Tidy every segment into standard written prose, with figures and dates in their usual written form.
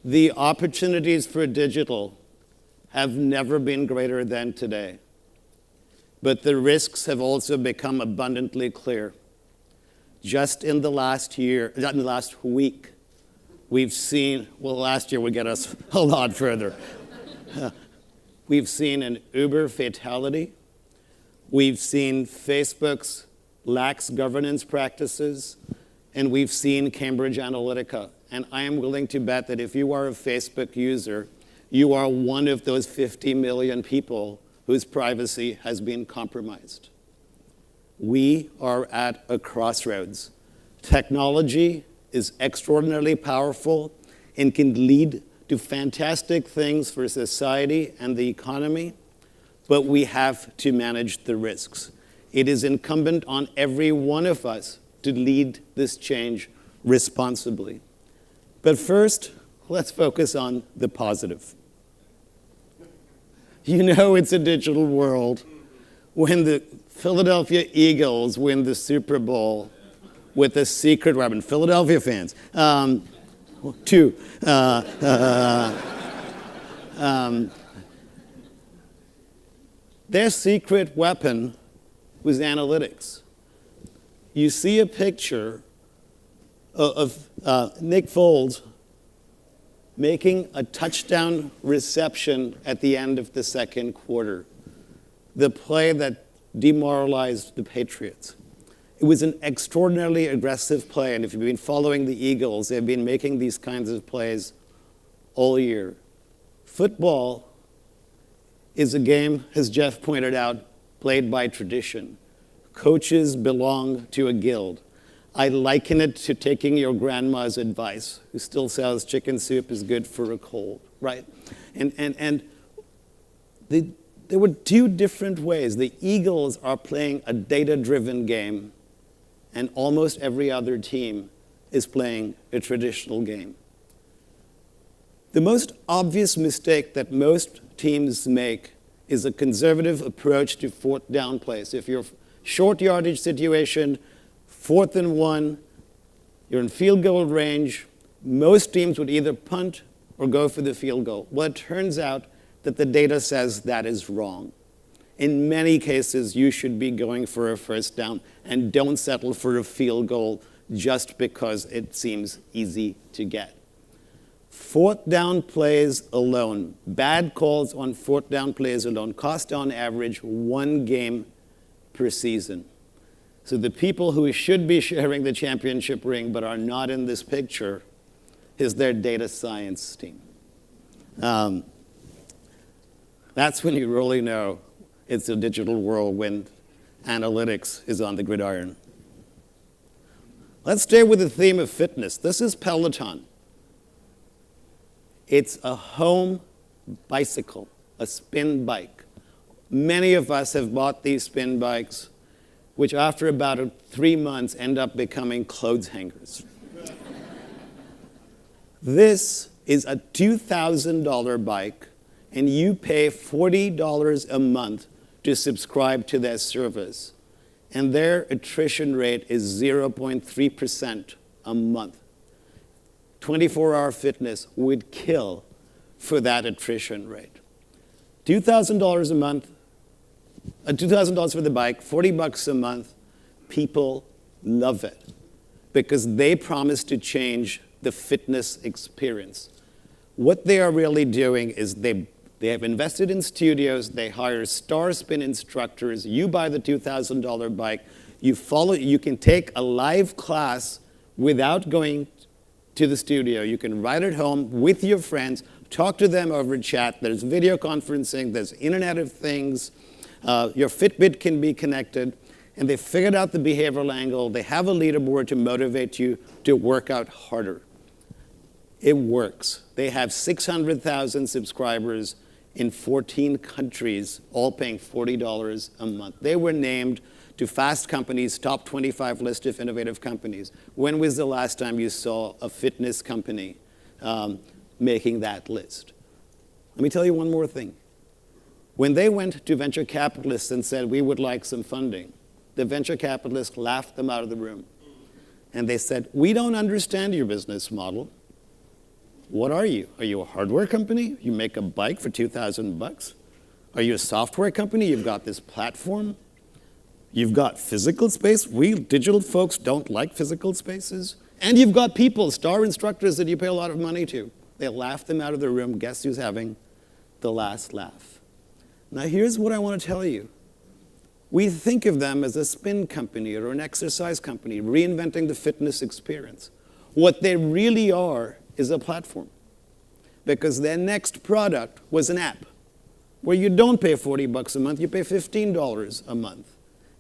The opportunities for digital have never been greater than today. But the risks have also become abundantly clear. Just in the last week, we've seen, well, last year would get us a lot further. We've seen an Uber fatality. We've seen Facebook's lax governance practices. And we've seen Cambridge Analytica. And I am willing to bet that if you are a Facebook user, you are one of those 50 million people whose privacy has been compromised. We are at a crossroads. Technology is extraordinarily powerful and can lead to fantastic things for society and the economy, but we have to manage the risks. It is incumbent on every one of us to lead this change responsibly. But first, let's focus on the positive. You know it's a digital world when the Philadelphia Eagles win the Super Bowl with a secret weapon. Philadelphia fans. Two. Their secret weapon was analytics. You see a picture of Nick Foles making a touchdown reception at the end of the second quarter, the play that demoralized the Patriots. It was an extraordinarily aggressive play, and if you've been following the Eagles, they've been making these kinds of plays all year. Football is a game, as Jeff pointed out, played by tradition. Coaches belong to a guild. I liken it to taking your grandma's advice, who still says chicken soup is good for a cold, right? And there were two different ways. The Eagles are playing a data-driven game, and almost every other team is playing a traditional game. The most obvious mistake that most teams make is a conservative approach to fourth down plays. If you're short yardage situation, 4th and 1, you're in field goal range, most teams would either punt or go for the field goal. Well, it turns out that the data says that is wrong. In many cases, you should be going for a first down and don't settle for a field goal just because it seems easy to get. Fourth down plays alone, bad calls on fourth down plays alone, cost on average 1 game per season. So the people who should be sharing the championship ring but are not in this picture is their data science team. That's when you really know it's a digital world, when analytics is on the gridiron. Let's stay with the theme of fitness. This is Peloton. It's a home bicycle, a spin bike. Many of us have bought these spin bikes, which after about 3 months end up becoming clothes hangers. This is a $2,000 bike, and you pay $40 a month to subscribe to their service. And their attrition rate is 0.3% a month. 24-hour fitness would kill for that attrition rate. $2,000 a month, $2,000 for the bike, $40 a month. People love it because they promise to change the fitness experience. What they are really doing is they have invested in studios, they hire star spin instructors, you buy the $2,000 bike, you can take a live class without going to the studio. You can ride at home with your friends, talk to them over chat, there's video conferencing, there's Internet of Things, your Fitbit can be connected, and they figured out the behavioral angle, they have a leaderboard to motivate you to work out harder. It works. They have 600,000 subscribers in 14 countries, all paying $40 a month. They were named to Fast Company's top 25 list of innovative companies. When was the last time you saw a fitness company making that list? Let me tell you one more thing. When they went to venture capitalists and said, we would like some funding, the venture capitalists laughed them out of the room. And they said, we don't understand your business model. What are you? Are you a hardware company? You make a bike for $2,000? Are you a software company? You've got this platform. You've got physical space. We digital folks don't like physical spaces. And you've got people, star instructors that you pay a lot of money to. They laugh them out of the room. Guess who's having the last laugh? Now here's what I want to tell you. We think of them as a spin company or an exercise company, reinventing the fitness experience. What they really are is a platform. Because their next product was an app where you don't pay $40 a month, you pay $15 a month.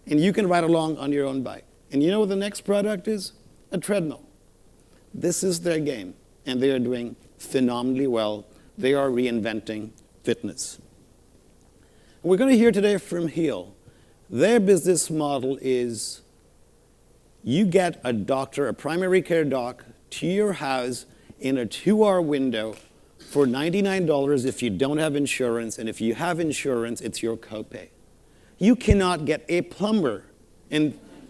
And you can ride along on your own bike. And you know what the next product is? A treadmill. This is their game, and they are doing phenomenally well. They are reinventing fitness. We're going to hear today from Heal. Their business model is you get a doctor, a primary care doc, to your house in a 2-hour window for $99 if you don't have insurance, and if you have insurance, it's your copay. You cannot get a plumber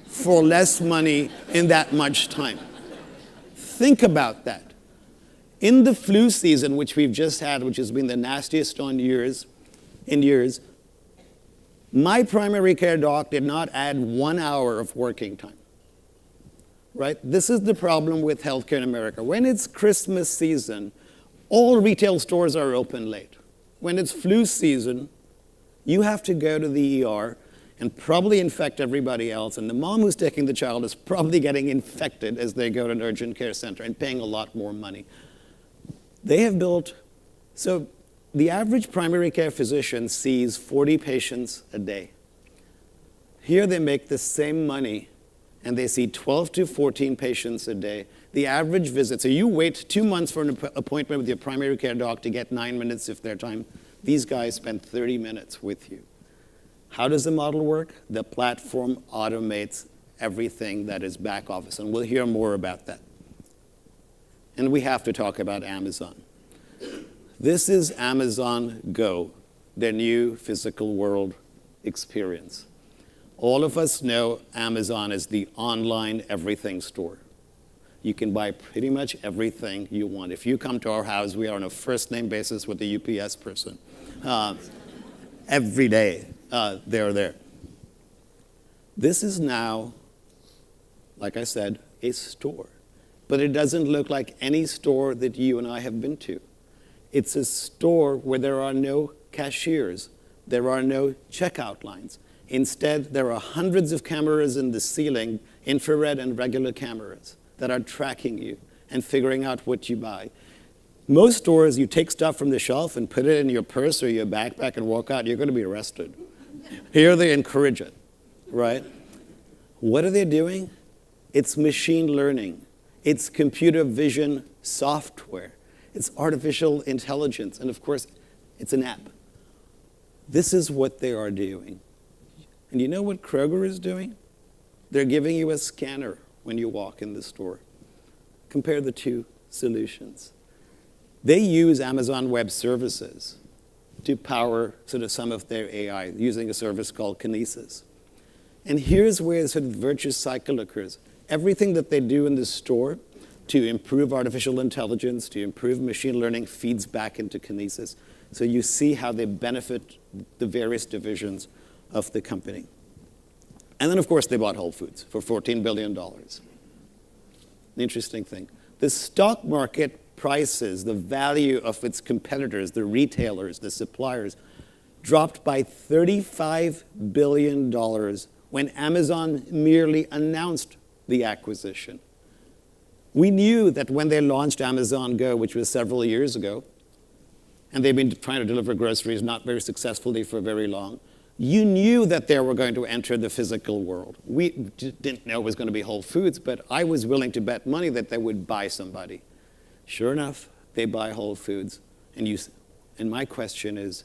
for less money in that much time. Think about that. In the flu season, which we've just had, which has been the nastiest in years, my primary care doc did not add 1 hour of working time. Right? This is the problem with healthcare in America. When it's Christmas season, all retail stores are open late. When it's flu season, you have to go to the ER and probably infect everybody else. And the mom who's taking the child is probably getting infected as they go to an urgent care center and paying a lot more money. They have built, so the average primary care physician sees 40 patients a day. Here they make the same money and they see 12 to 14 patients a day. The average visit, so you wait 2 months for an appointment with your primary care doc to get 9 minutes of their time. These guys spend 30 minutes with you. How does the model work? The platform automates everything that is back office, and we'll hear more about that. And we have to talk about Amazon. This is Amazon Go, their new physical world experience. All of us know Amazon is the online everything store. You can buy pretty much everything you want. If you come to our house, we are on a first-name basis with the UPS person. Every day, they're there. This is now, like I said, a store. But it doesn't look like any store that you and I have been to. It's a store where there are no cashiers. There are no checkout lines. Instead, there are hundreds of cameras in the ceiling, infrared and regular cameras, that are tracking you and figuring out what you buy. Most stores, you take stuff from the shelf and put it in your purse or your backpack and walk out, you're going to be arrested. Here they encourage it, right? What are they doing? It's machine learning. It's computer vision software. It's artificial intelligence. And of course, it's an app. This is what they are doing. And you know what Kroger is doing? They're giving you a scanner when you walk in the store. Compare the two solutions. They use Amazon Web Services to power sort of some of their AI using a service called Kinesis. And here's where the sort of virtuous cycle occurs. Everything that they do in the store to improve artificial intelligence, to improve machine learning, feeds back into Kinesis. So you see how they benefit the various divisions of the company. And then, of course, they bought Whole Foods for $14 billion. An interesting thing. The stock market prices, the value of its competitors, the retailers, the suppliers, dropped by $35 billion when Amazon merely announced the acquisition. We knew that when they launched Amazon Go, which was several years ago, and they've been trying to deliver groceries not very successfully for very long, you knew that they were going to enter the physical world. We didn't know it was going to be Whole Foods, but I was willing to bet money that they would buy somebody. Sure enough, they buy Whole Foods. And my question is,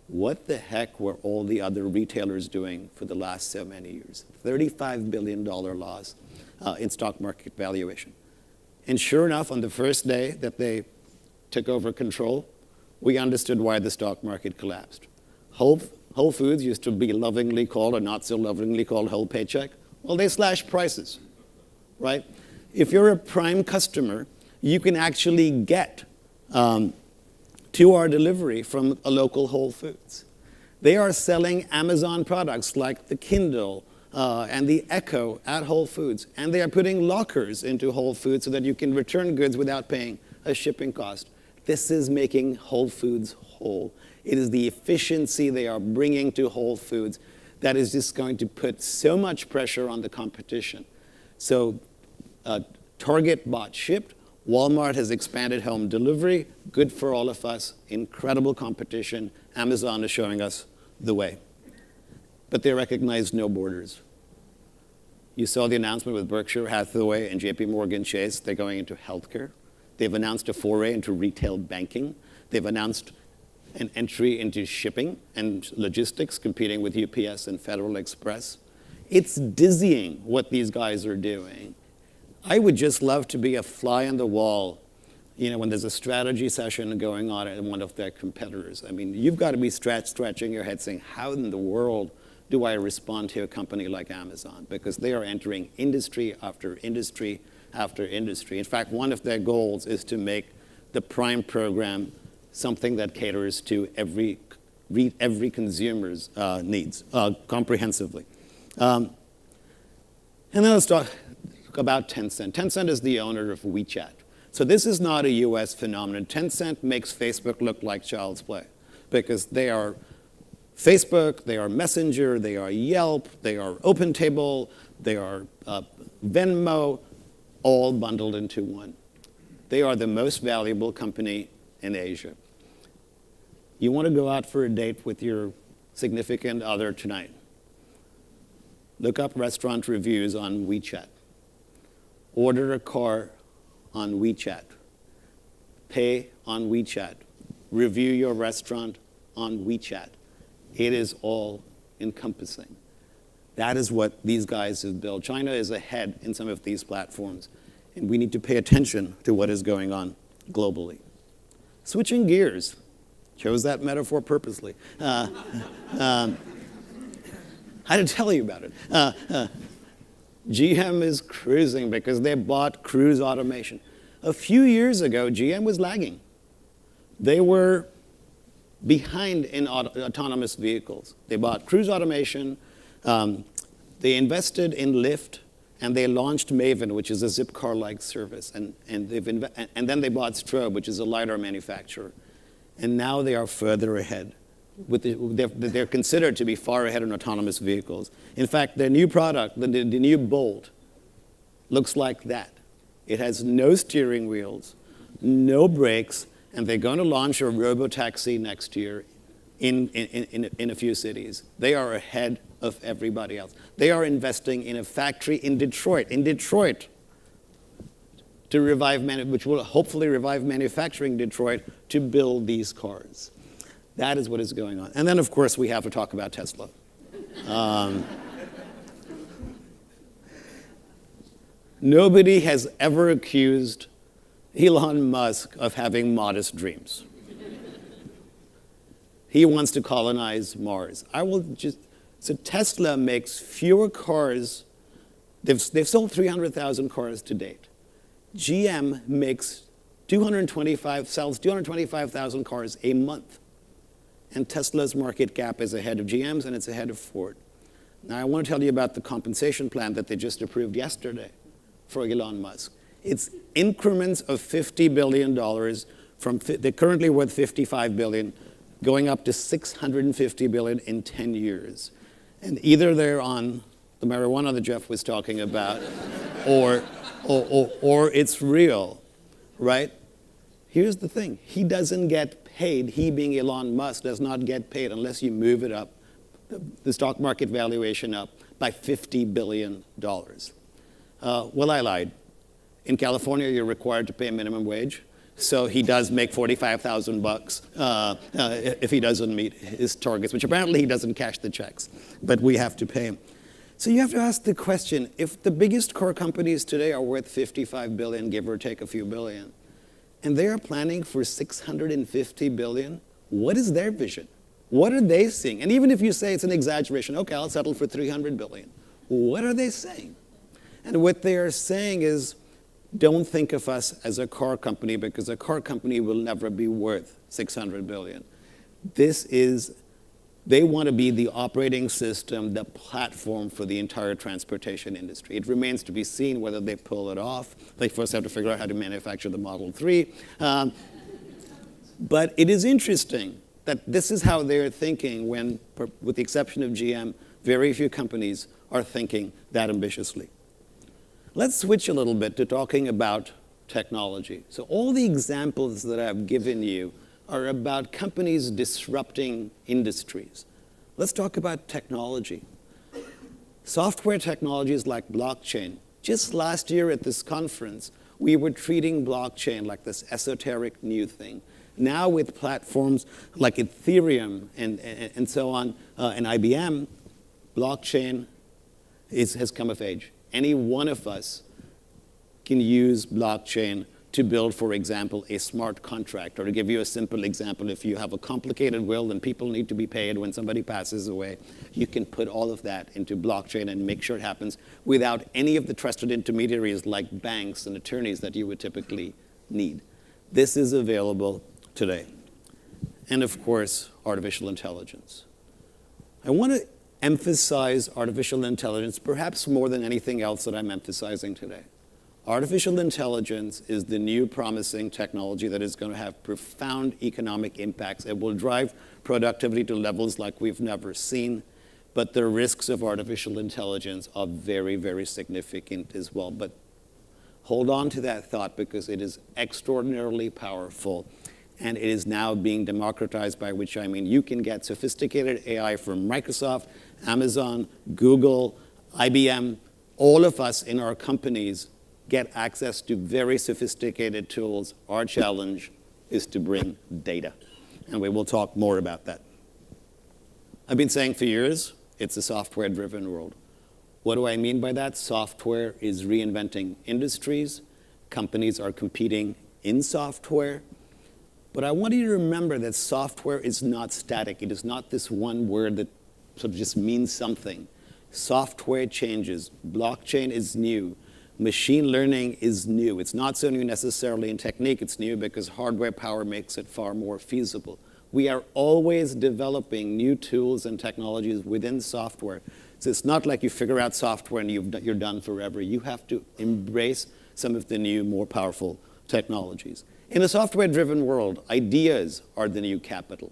what the heck were all the other retailers doing for the last so many years? $35 billion loss in stock market valuation. And sure enough, on the first day that they took over control, we understood why the stock market collapsed. Whole Foods used to be lovingly called, or not so lovingly called, Whole Paycheck. Well, they slashed prices, right? If you're a Prime customer, you can actually get 2-hour delivery from a local Whole Foods. They are selling Amazon products like the Kindle and the Echo at Whole Foods. And they are putting lockers into Whole Foods so that you can return goods without paying a shipping cost. This is making Whole Foods whole. It is the efficiency they are bringing to Whole Foods that is just going to put so much pressure on the competition. So Target bought Shipt. Walmart has expanded home delivery. Good for all of us. Incredible competition. Amazon is showing us the way. But they recognize no borders. You saw the announcement with Berkshire Hathaway and JP Morgan Chase. They're going into healthcare. They've announced a foray into retail banking. They've announced an entry into shipping and logistics, competing with UPS and Federal Express. It's dizzying what these guys are doing. I would just love to be a fly on the wall, when there's a strategy session going on at one of their competitors. I mean, you've got to be scratching your head saying, how in the world do I respond to a company like Amazon? Because they are entering industry after industry after industry. In fact, one of their goals is to make the Prime program something that caters to every consumer's needs comprehensively. And then let's talk about Tencent. Tencent is the owner of WeChat. So this is not a US phenomenon. Tencent makes Facebook look like child's play because they are Facebook, they are Messenger, they are Yelp, they are OpenTable, they are Venmo, all bundled into one. They are the most valuable company in Asia. You want to go out for a date with your significant other tonight. Look up restaurant reviews on WeChat. Order a car on WeChat. Pay on WeChat. Review your restaurant on WeChat. It is all encompassing. That is what these guys have built. China is ahead in some of these platforms, and we need to pay attention to what is going on globally. Switching gears. Chose that metaphor purposely. I had to tell you about it. GM is cruising because they bought Cruise Automation. A few years ago, GM was lagging. They were behind in autonomous vehicles. They bought Cruise Automation, they invested in Lyft, and they launched Maven, which is a Zipcar-like service. And then they bought Strobe, which is a LiDAR manufacturer. And now they are further ahead. They're considered to be far ahead in autonomous vehicles. In fact, their new product, the new Bolt, looks like that. It has no steering wheels, no brakes, and they're going to launch a robotaxi next year in a few cities. They are ahead of everybody else. They are investing in a factory in Detroit, to revive, which will hopefully revive manufacturing in Detroit to build these cars. That is what is going on. And then, of course, we have to talk about Tesla. Nobody has ever accused Elon Musk of having modest dreams. He wants to colonize Mars. So Tesla makes fewer cars. They've sold 300,000 cars to date. GM makes sells 225,000 cars a month. And Tesla's market cap is ahead of GM's, and it's ahead of Ford. Now, I want to tell you about the compensation plan that they just approved yesterday for Elon Musk. It's increments of $50 billion they're currently worth $55 billion, going up to $650 billion in 10 years. And either they're on the marijuana that Jeff was talking about, or it's real, right? Here's the thing. He doesn't get paid. He, being Elon Musk, does not get paid unless you move it up, the stock market valuation up by $50 billion. Well, I lied. In California, you're required to pay a minimum wage. So he does make $45,000 if he doesn't meet his targets, which apparently he doesn't cash the checks. But we have to pay him. So you have to ask the question, if the biggest car companies today are worth $55 billion, give or take a few billion, and they are planning for $650 billion, what is their vision? What are they seeing? And even if you say it's an exaggeration, okay, I'll settle for $300 billion. What are they saying? And what they are saying is, don't think of us as a car company, because a car company will never be worth $600 billion. They want to be the operating system, the platform for the entire transportation industry. It remains to be seen whether they pull it off. They first have to figure out how to manufacture the Model 3. But it is interesting that this is how they're thinking when, with the exception of GM, very few companies are thinking that ambitiously. Let's switch a little bit to talking about technology. So all the examples that I've given you are about companies disrupting industries. Let's talk about technology. Software technologies like blockchain. Just last year at this conference, we were treating blockchain like this esoteric new thing. Now with platforms like Ethereum and so on, and IBM, blockchain has come of age. Any one of us can use blockchain to build, for example, a smart contract. Or to give you a simple example, if you have a complicated will and people need to be paid when somebody passes away, you can put all of that into blockchain and make sure it happens without any of the trusted intermediaries like banks and attorneys that you would typically need. This is available today. And of course, artificial intelligence. I want to emphasize artificial intelligence perhaps more than anything else that I'm emphasizing today. Artificial intelligence is the new promising technology that is going to have profound economic impacts. It will drive productivity to levels like we've never seen, but the risks of artificial intelligence are very, very significant as well. But hold on to that thought, because it is extraordinarily powerful, and it is now being democratized, by which I mean you can get sophisticated AI from Microsoft, Amazon, Google, IBM. All of us in our companies get access to very sophisticated tools. Our challenge is to bring data, and we will talk more about that. I've been saying for years, it's a software-driven world. What do I mean by that? Software is reinventing industries. Companies are competing in software. But I want you to remember that software is not static. It is not this one word that sort of just means something. Software changes. Blockchain is new. Machine learning is new. It's not so new necessarily in technique. It's new because hardware power makes it far more feasible. We are always developing new tools and technologies within software. So it's not like you figure out software and you're done forever. You have to embrace some of the new, more powerful technologies. In a software-driven world, ideas are the new capital.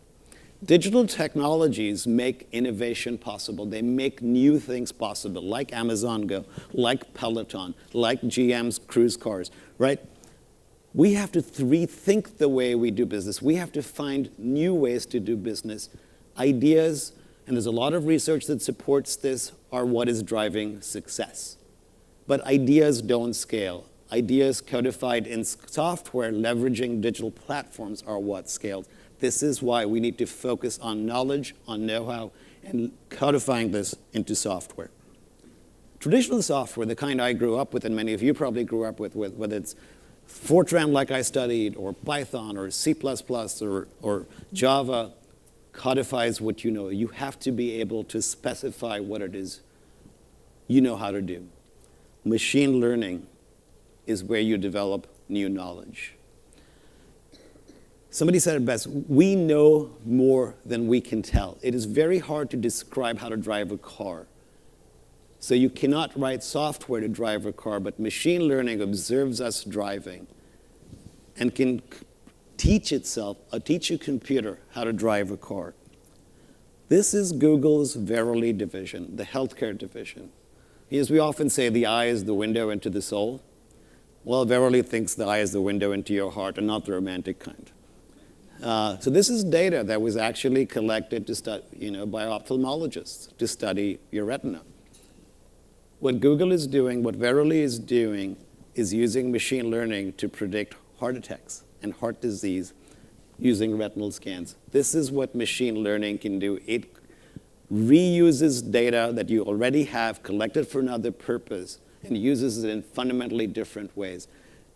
Digital technologies make innovation possible. They make new things possible, like Amazon Go, like Peloton, like GM's cruise cars, right? We have to rethink the way we do business. We have to find new ways to do business. Ideas, and there's a lot of research that supports this, are what is driving success. But ideas don't scale. Ideas codified in software, leveraging digital platforms, are what scales. This is why we need to focus on knowledge, on know-how, and codifying this into software. Traditional software, the kind I grew up with, and many of you probably grew up with, whether it's Fortran like I studied, or Python, or C++, or Java, codifies what you know. You have to be able to specify what it is you know how to do. Machine learning is where you develop new knowledge. Somebody said it best, we know more than we can tell. It is very hard to describe how to drive a car. So you cannot write software to drive a car, but machine learning observes us driving and can teach a computer how to drive a car. This is Google's Verily division, the healthcare division. As we often say, the eye is the window into the soul. Well, Verily thinks the eye is the window into your heart, and not the romantic kind. So this is data that was actually collected by ophthalmologists to study your retina. What Google is doing, what Verily is doing, is using machine learning to predict heart attacks and heart disease using retinal scans. This is what machine learning can do. It reuses data that you already have collected for another purpose and uses it in fundamentally different ways.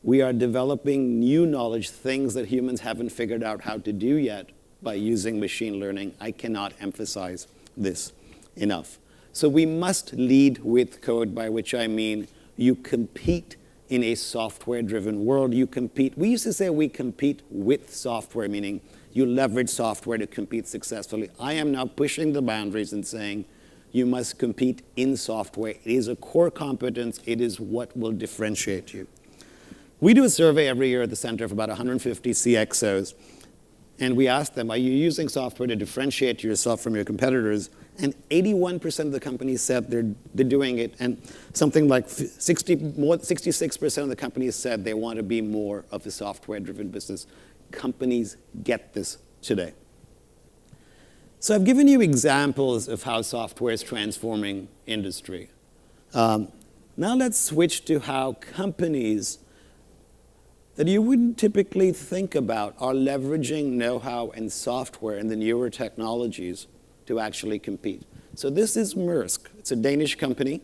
We are developing new knowledge, things that humans haven't figured out how to do yet by using machine learning. I cannot emphasize this enough. So we must lead with code, by which I mean you compete in a software-driven world. You compete. We used to say we compete with software, meaning you leverage software to compete successfully. I am now pushing the boundaries and saying you must compete in software. It is a core competence. It is what will differentiate you. We do a survey every year at the center of about 150 CXOs, and we ask them, are you using software to differentiate yourself from your competitors? And 81% of the companies said they're doing it, and something like 66% of the companies said they want to be more of a software-driven business. Companies get this today. So I've given you examples of how software is transforming industry. Now let's switch to how companies that you wouldn't typically think about are leveraging know-how and software and the newer technologies to actually compete. So this is Maersk. It's a Danish company,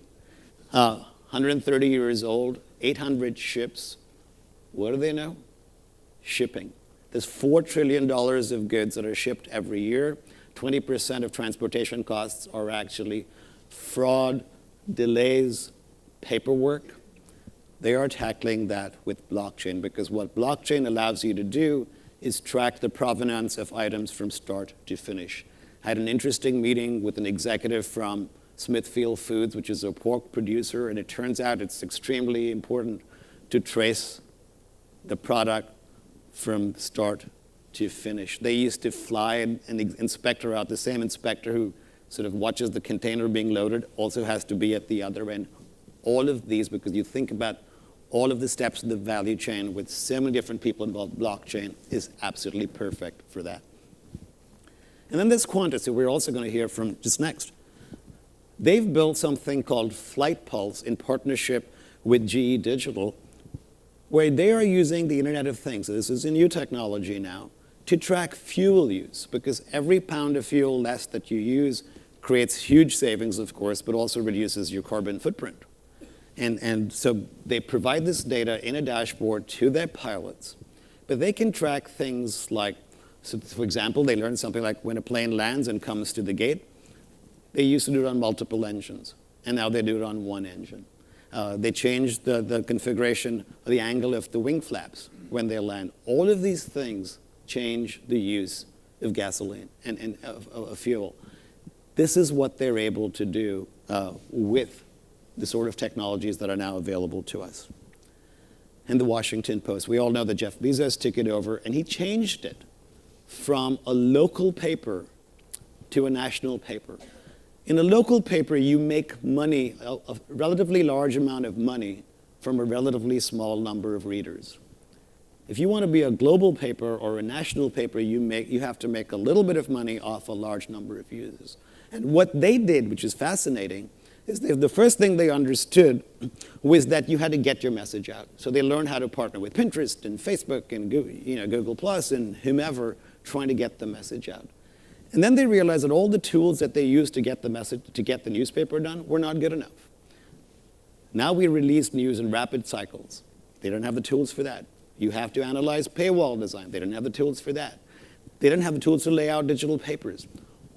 130 years old, 800 ships. What do they know? Shipping. There's $4 trillion of goods that are shipped every year. 20% of transportation costs are actually fraud, delays, paperwork. They are tackling that with blockchain, because what blockchain allows you to do is track the provenance of items from start to finish. I had an interesting meeting with an executive from Smithfield Foods, which is a pork producer, and it turns out it's extremely important to trace the product from start to finish. They used to fly an inspector out. The same inspector who sort of watches the container being loaded also has to be at the other end. All of these, because you think about all of the steps in the value chain with so many different people involved, blockchain is absolutely perfect for that. And then there's QANTAS, who we're also going to hear from just next. They've built something called Flight Pulse in partnership with GE Digital, where they are using the Internet of Things, so this is a new technology now, to track fuel use, because every pound of fuel less that you use creates huge savings, of course, but also reduces your carbon footprint. And so they provide this data in a dashboard to their pilots, but they can track things like, so for example, they learned something like when a plane lands and comes to the gate, they used to do it on multiple engines, and now they do it on one engine. They changed the configuration, the angle of the wing flaps when they land. All of these things change the use of gasoline and of fuel. This is what they're able to do with the sort of technologies that are now available to us. And the Washington Post, we all know that Jeff Bezos took it over, and he changed it from a local paper to a national paper. In a local paper, you make money, a relatively large amount of money, from a relatively small number of readers. If you want to be a global paper or a national paper, you have to make a little bit of money off a large number of users. And what they did, which is fascinating, is the first thing they understood was that you had to get your message out. So they learned how to partner with Pinterest and Facebook and Google Plus and whomever, trying to get the message out. And then they realized that all the tools that they used to get the message, to get the newspaper done, were not good enough. Now we release news in rapid cycles. They don't have the tools for that. You have to analyze paywall design. They don't have the tools for that. They don't have the tools to lay out digital papers.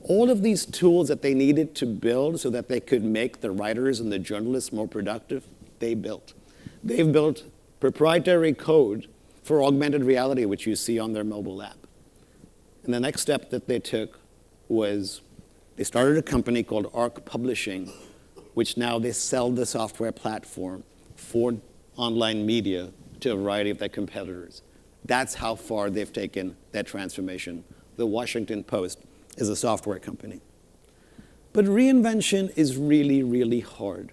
All of these tools that they needed to build so that they could make the writers and the journalists more productive, they built. They've built proprietary code for augmented reality, which you see on their mobile app. And the next step that they took was they started a company called Arc Publishing, which now they sell the software platform for online media to a variety of their competitors. That's how far they've taken that transformation. The Washington Post is a software company. But reinvention is really, really hard.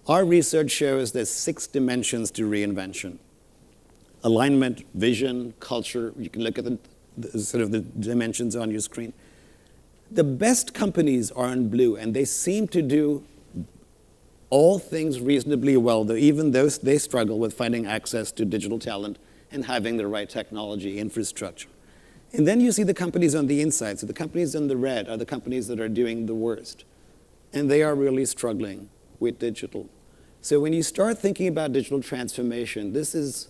Our research shows there's 6 dimensions to reinvention. Alignment, vision, culture. You can look at the dimensions on your screen. The best companies are in blue, and they seem to do all things reasonably well, though even those they struggle with finding access to digital talent and having the right technology infrastructure. And then you see the companies on the inside. So the companies in the red are the companies that are doing the worst. And they are really struggling with digital. So when you start thinking about digital transformation, this is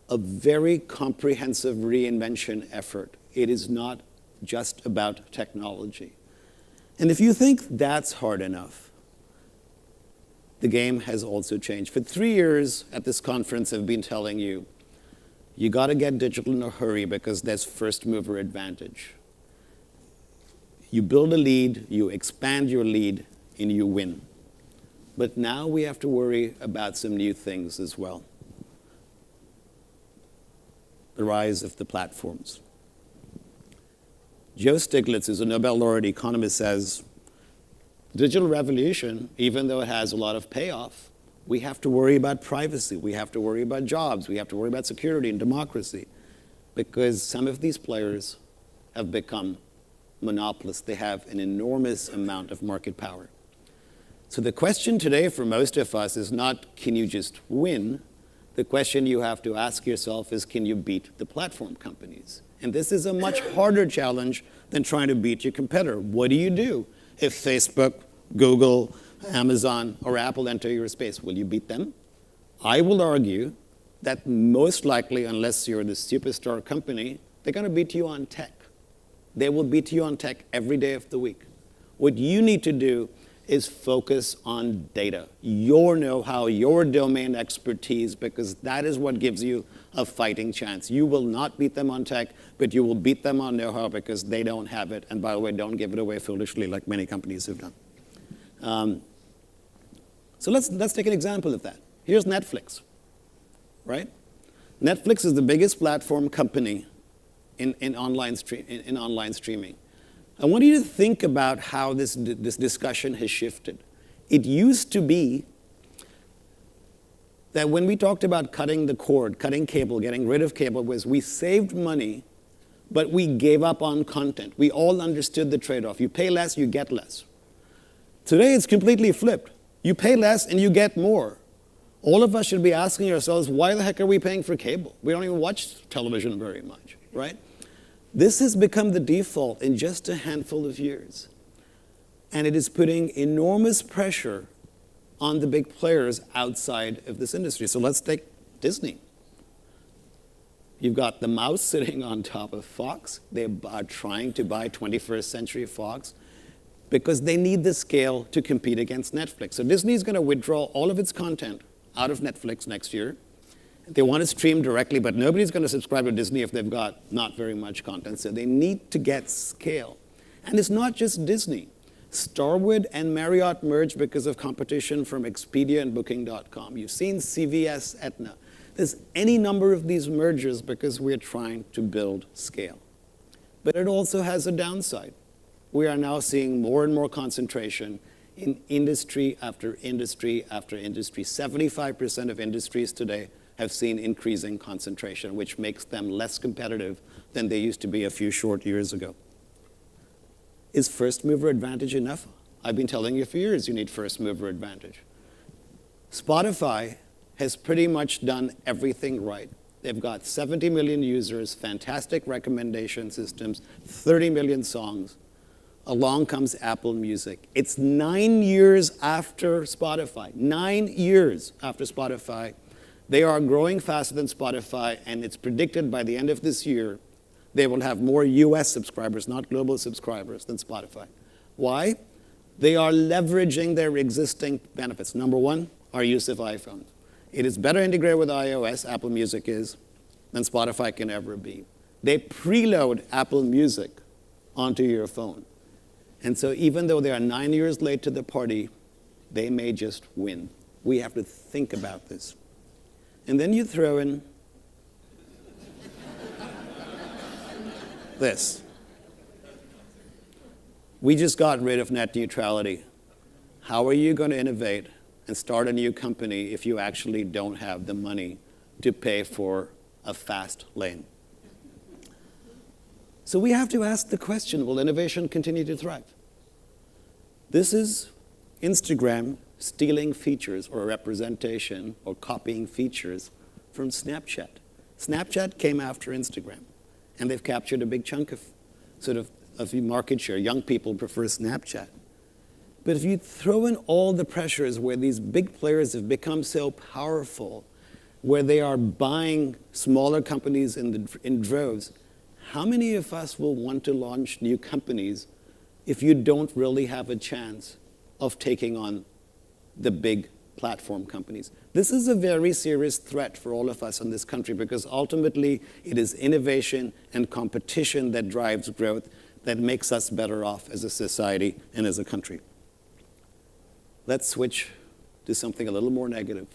a very comprehensive reinvention effort. It is not just about technology. And if you think that's hard enough, the game has also changed. For 3 years at this conference, I've been telling you, you got to get digital in a hurry because there's first mover advantage. You build a lead, you expand your lead, and you win. But now we have to worry about some new things as well. The rise of the platforms. Joe Stiglitz, who's a Nobel laureate economist, says, digital revolution, even though it has a lot of payoff, we have to worry about privacy, we have to worry about jobs, we have to worry about security and democracy, because some of these players have become monopolists. They have an enormous amount of market power. So the question today for most of us is not, can you just win? The question you have to ask yourself is, can you beat the platform companies? And this is a much harder challenge than trying to beat your competitor. What do you do if Facebook, Google, Amazon, or Apple enter your space? Will you beat them? I will argue that most likely, unless you're the superstar company, they're going to beat you on tech. They will beat you on tech every day of the week. What you need to do is focus on data, your know-how, your domain expertise, because that is what gives you a fighting chance. You will not beat them on tech, but you will beat them on know-how because they don't have it. And by the way, don't give it away foolishly like many companies have done. So let's take an example of that. Here's Netflix, right? Netflix is the biggest platform company in online streaming. I want you to think about how this discussion has shifted. It used to be that when we talked about cutting the cord, cutting cable, getting rid of cable, was we saved money, but we gave up on content. We all understood the trade-off. You pay less, you get less. Today, it's completely flipped. You pay less and you get more. All of us should be asking ourselves, why the heck are we paying for cable? We don't even watch television very much, right? This has become the default in just a handful of years. And it is putting enormous pressure on the big players outside of this industry. So let's take Disney. You've got the mouse sitting on top of Fox. They are trying to buy 21st Century Fox because they need the scale to compete against Netflix. So Disney is going to withdraw all of its content out of Netflix next year. They want to stream directly, but nobody's going to subscribe to Disney if they've got not very much content. So they need to get scale. And it's not just Disney. Starwood and Marriott merged because of competition from Expedia and Booking.com. You've seen CVS, Aetna. There's any number of these mergers because we're trying to build scale. But it also has a downside. We are now seeing more and more concentration in industry after industry after industry. 75% of industries today have seen increasing concentration, which makes them less competitive than they used to be a few short years ago. Is first mover advantage enough? I've been telling you for years you need first mover advantage. Spotify has pretty much done everything right. They've got 70 million users, fantastic recommendation systems, 30 million songs. Along comes Apple Music. It's 9 years after Spotify. 9 years after Spotify. They are growing faster than Spotify, and it's predicted by the end of this year, they will have more US subscribers, not global subscribers, than Spotify. Why? They are leveraging their existing benefits. Number one, our use of iPhones. It is better integrated with iOS, Apple Music is, than Spotify can ever be. They preload Apple Music onto your phone. And so even though they are 9 years late to the party, they may just win. We have to think about this. And then you throw in this. We just got rid of net neutrality. How are you going to innovate and start a new company if you actually don't have the money to pay for a fast lane? So we have to ask the question, will innovation continue to thrive? This is Instagram stealing features or representation or copying features from Snapchat. Snapchat came after Instagram, and they've captured a big chunk of market share. Young people prefer Snapchat. But if you throw in all the pressures where these big players have become so powerful, where they are buying smaller companies in droves, how many of us will want to launch new companies if you don't really have a chance of taking on the big platform companies. This is a very serious threat for all of us in this country because ultimately it is innovation and competition that drives growth that makes us better off as a society and as a country. Let's switch to something a little more negative.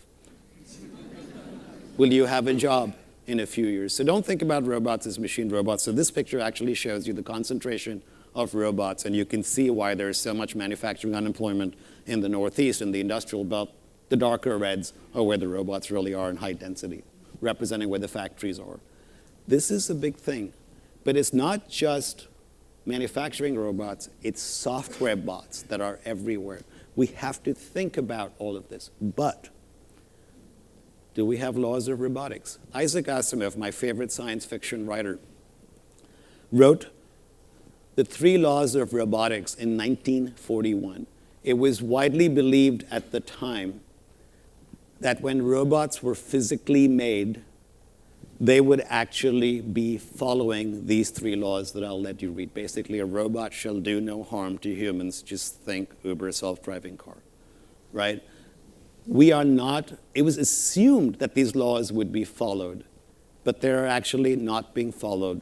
Will you have a job in a few years? So don't think about robots as machine robots. So this picture actually shows you the concentration of robots, and you can see why there is so much manufacturing unemployment in the Northeast, in the industrial belt. The darker reds are where the robots really are in high density, representing where the factories are. This is a big thing, but it's not just manufacturing robots, it's software bots that are everywhere. We have to think about all of this, but do we have laws of robotics? Isaac Asimov, my favorite science fiction writer, wrote the 3 laws of robotics in 1941. It was widely believed at the time that when robots were physically made, they would actually be following these 3 laws that I'll let you read. Basically, a robot shall do no harm to humans. Just think Uber self-driving car, right? We are not, it was assumed that these laws would be followed, but they're actually not being followed.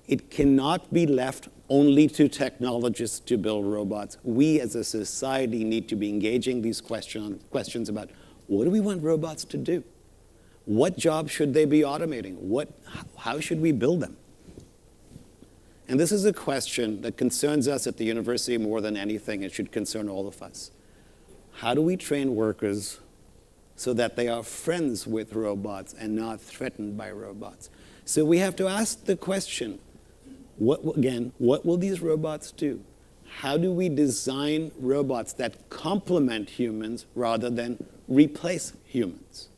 It cannot be left only to technologists to build robots. We as a society need to be engaging these questions about what do we want robots to do? What jobs should they be automating? How should we build them? And this is a question that concerns us at the university more than anything. It should concern all of us. How do we train workers so that they are friends with robots and not threatened by robots? So we have to ask the question, what will these robots do? How do we design robots that complement humans rather than replace humans?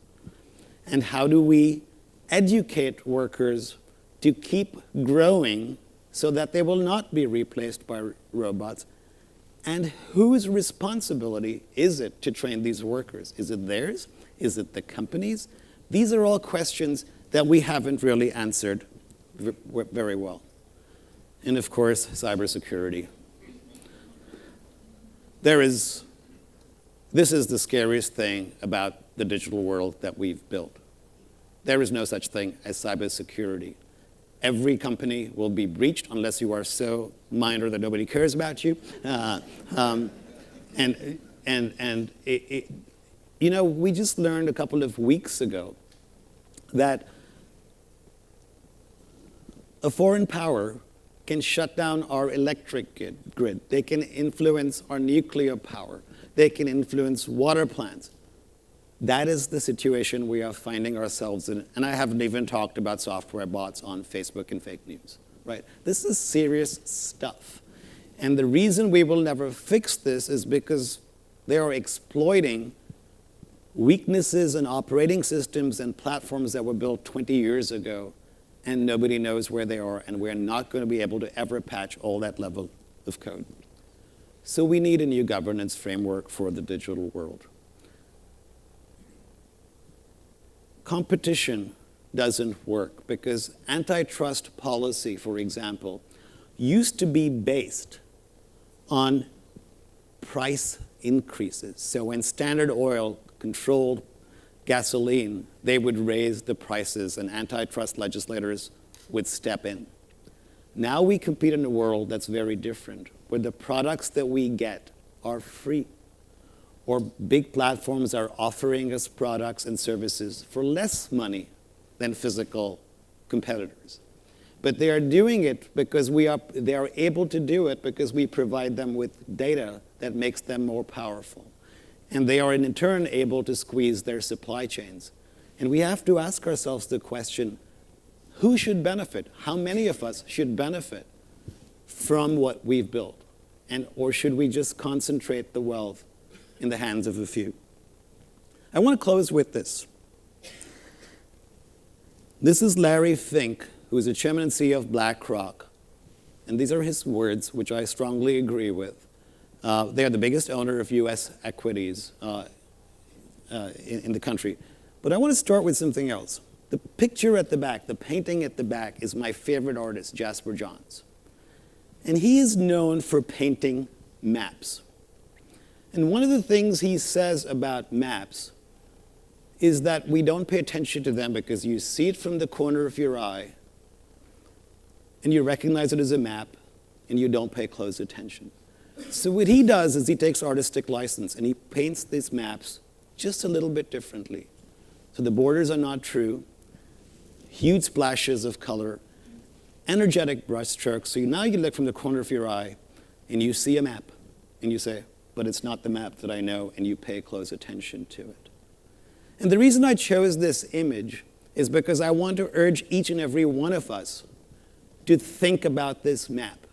And how do we educate workers to keep growing so that they will not be replaced by robots? And whose responsibility is it to train these workers? Is it theirs? Is it the companies? These are all questions that we haven't really answered very well. And of course, cybersecurity. This is the scariest thing about the digital world that we've built. There is no such thing as cybersecurity. Every company will be breached unless you are so minor that nobody cares about you. You know, we just learned a couple of weeks ago that a foreign power can shut down our electric grid. They can influence our nuclear power. They can influence water plants. That is the situation we are finding ourselves in. And I haven't even talked about software bots on Facebook and fake news, right? This is serious stuff. And the reason we will never fix this is because they are exploiting weaknesses in operating systems and platforms that were built 20 years ago, and nobody knows where they are, and we're not going to be able to ever patch all that level of code. So we need a new governance framework for the digital world. Competition doesn't work because antitrust policy, for example, used to be based on price increases. So when Standard Oil controlled gasoline, they would raise the prices and antitrust legislators would step in. Now we compete in a world that's very different, where the products that we get are free, or big platforms are offering us products and services for less money than physical competitors. But they are doing it because they are able to do it because we provide them with data that makes them more powerful. And they are in turn able to squeeze their supply chains. And we have to ask ourselves the question, who should benefit? How many of us should benefit from what we've built? Or should we just concentrate the wealth in the hands of a few? I want to close with this. This is Larry Fink, who is the chairman and CEO of BlackRock. And these are his words, which I strongly agree with. They are the biggest owner of US equities in the country. But I want to start with something else. The picture at the back, the painting at the back, is my favorite artist, Jasper Johns. And he is known for painting maps. And one of the things he says about maps is that we don't pay attention to them because you see it from the corner of your eye, and you recognize it as a map, and you don't pay close attention. So what he does is he takes artistic license, and he paints these maps just a little bit differently. So the borders are not true, huge splashes of color, energetic brush strokes. So now you look from the corner of your eye, and you see a map, and you say, but it's not the map that I know, and you pay close attention to it. And the reason I chose this image is because I want to urge each and every one of us to think about this map.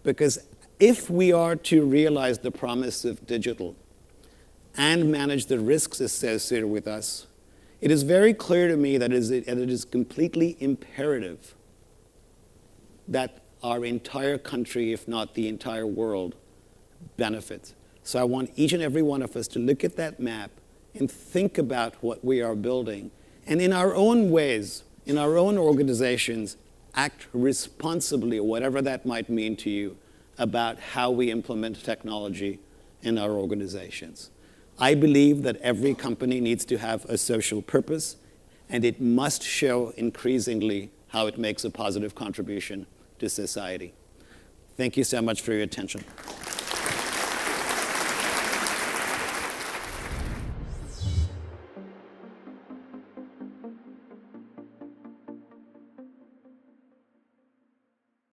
Because if we are to realize the promise of digital and manage the risks associated with us, it is very clear to me that it is completely imperative that our entire country, if not the entire world, benefits. So I want each and every one of us to look at that map and think about what we are building, and in our own ways, in our own organizations, act responsibly, whatever that might mean to you, about how we implement technology in our organizations. I believe that every company needs to have a social purpose, and it must show increasingly how it makes a positive contribution to society. Thank you so much for your attention.